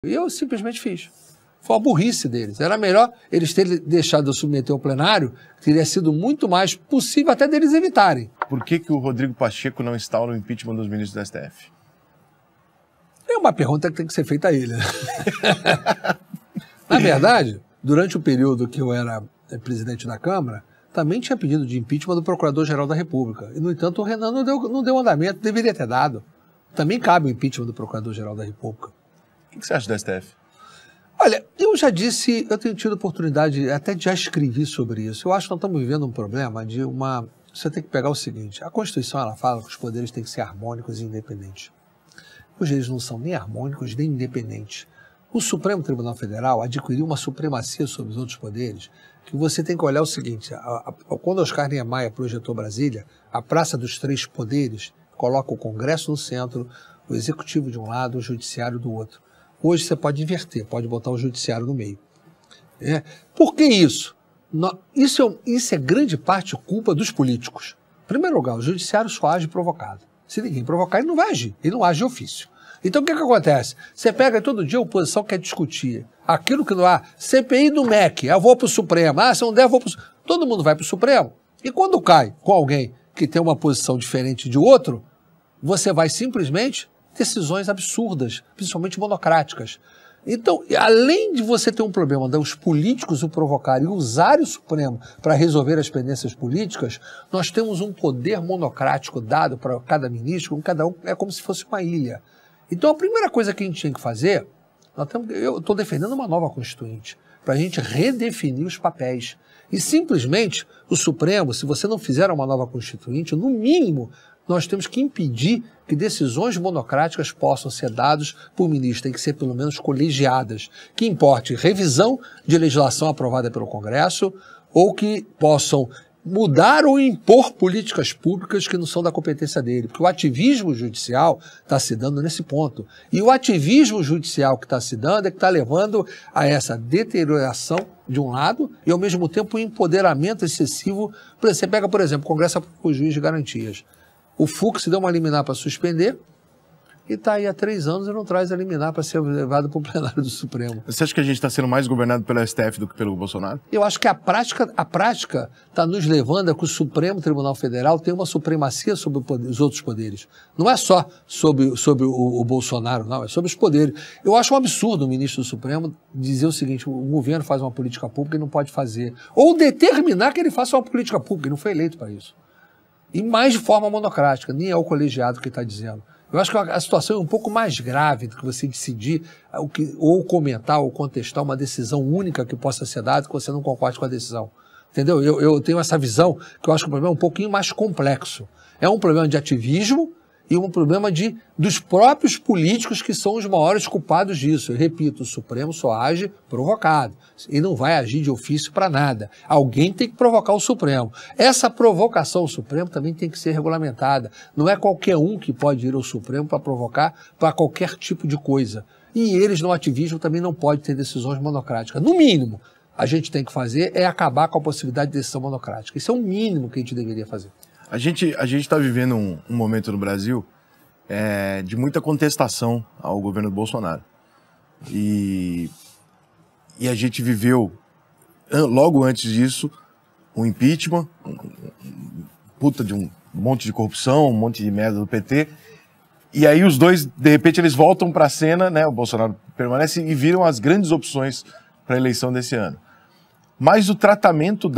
E eu simplesmente fiz. Foi uma burrice deles. Era melhor eles terem deixado eu submeter ao plenário, que teria sido muito mais possível até deles evitarem. Por que o Rodrigo Pacheco não instaura o impeachment dos ministros do STF? É uma pergunta que tem que ser feita a ele. Na verdade, durante o período que eu era presidente da Câmara, também tinha pedido de impeachment do Procurador-Geral da República. E, no entanto, o Renan não deu andamento, deveria ter dado. Também cabe o impeachment do Procurador-Geral da República. O que você acha do STF? Olha, eu já disse, eu tenho tido oportunidade, até já escrevi sobre isso. Eu acho que nós estamos vivendo um problema de uma... Você tem que pegar o seguinte, a Constituição ela fala que os poderes têm que ser harmônicos e independentes. Hoje eles não são nem harmônicos nem independentes. O Supremo Tribunal Federal adquiriu uma supremacia sobre os outros poderes, que você tem que olhar o seguinte, quando Oscar Niemeyer projetou Brasília, a Praça dos Três Poderes coloca o Congresso no centro, o Executivo de um lado, o Judiciário do outro. Hoje você pode inverter, pode botar o Judiciário no meio. Por que isso? Isso é grande parte culpa dos políticos. Em primeiro lugar, o Judiciário só age provocado. Se ninguém provocar, ele não vai agir, ele não age de ofício. Então o que acontece? Você pega todo dia a oposição quer discutir aquilo que não há. CPI do MEC, eu vou para o Supremo. Se não der, eu vou para o Supremo. Todo mundo vai para o Supremo. E quando cai com alguém que tem uma posição diferente de outro, você vai simplesmente decisões absurdas, principalmente monocráticas. Então, além de você ter um problema dos políticos o provocarem e usarem o Supremo para resolver as pendências políticas, nós temos um poder monocrático dado para cada ministro, cada um é como se fosse uma ilha. Então, a primeira coisa que a gente tinha que fazer, eu estou defendendo uma nova Constituinte, para a gente redefinir os papéis. E simplesmente, o Supremo, se você não fizer uma nova Constituinte, no mínimo, nós temos que impedir que decisões monocráticas possam ser dadas por ministro, tem que ser pelo menos colegiadas, que importe revisão de legislação aprovada pelo Congresso ou que possam mudar ou impor políticas públicas que não são da competência dele, porque o ativismo judicial está se dando nesse ponto. E o ativismo judicial que está se dando é que está levando a essa deterioração de um lado e, ao mesmo tempo, um empoderamento excessivo. Você pega, por exemplo, o Congresso para o Juiz de Garantias. O Fux deu uma liminar para suspender e está aí há 3 anos e não traz a liminar para ser levado para o plenário do Supremo. Você acha que a gente está sendo mais governado pelo STF do que pelo Bolsonaro? Eu acho que a prática está nos levando a que o Supremo Tribunal Federal tem uma supremacia sobre os outros poderes. Não é só sobre o Bolsonaro, não, é sobre os poderes. Eu acho um absurdo o ministro do Supremo dizer o seguinte, o governo faz uma política pública e não pode fazer. Ou determinar que ele faça uma política pública, ele não foi eleito para isso. E mais de forma monocrática, nem é o colegiado que está dizendo. Eu acho que a situação é um pouco mais grave do que você decidir ou comentar ou contestar uma decisão única que possa ser dada que você não concorde com a decisão. Entendeu? Eu tenho essa visão que eu acho que o problema é um pouquinho mais complexo. É um problema de ativismo e um problema dos próprios políticos que são os maiores culpados disso. Eu repito, o Supremo só age provocado e não vai agir de ofício para nada. Alguém tem que provocar o Supremo. Essa provocação ao Supremo também tem que ser regulamentada. Não é qualquer um que pode ir ao Supremo para provocar para qualquer tipo de coisa. E eles, no ativismo, também não podem ter decisões monocráticas. No mínimo, a gente tem que fazer é acabar com a possibilidade de decisão monocrática. Isso é o mínimo que a gente deveria fazer. A gente está vivendo um momento no Brasil de muita contestação ao governo do Bolsonaro. E a gente viveu, logo antes disso, um impeachment, puta de um monte de corrupção, um monte de merda do PT. E aí os dois, de repente, eles voltam para a cena, né? O Bolsonaro permanece e viram as grandes opções para a eleição desse ano. Mas o tratamento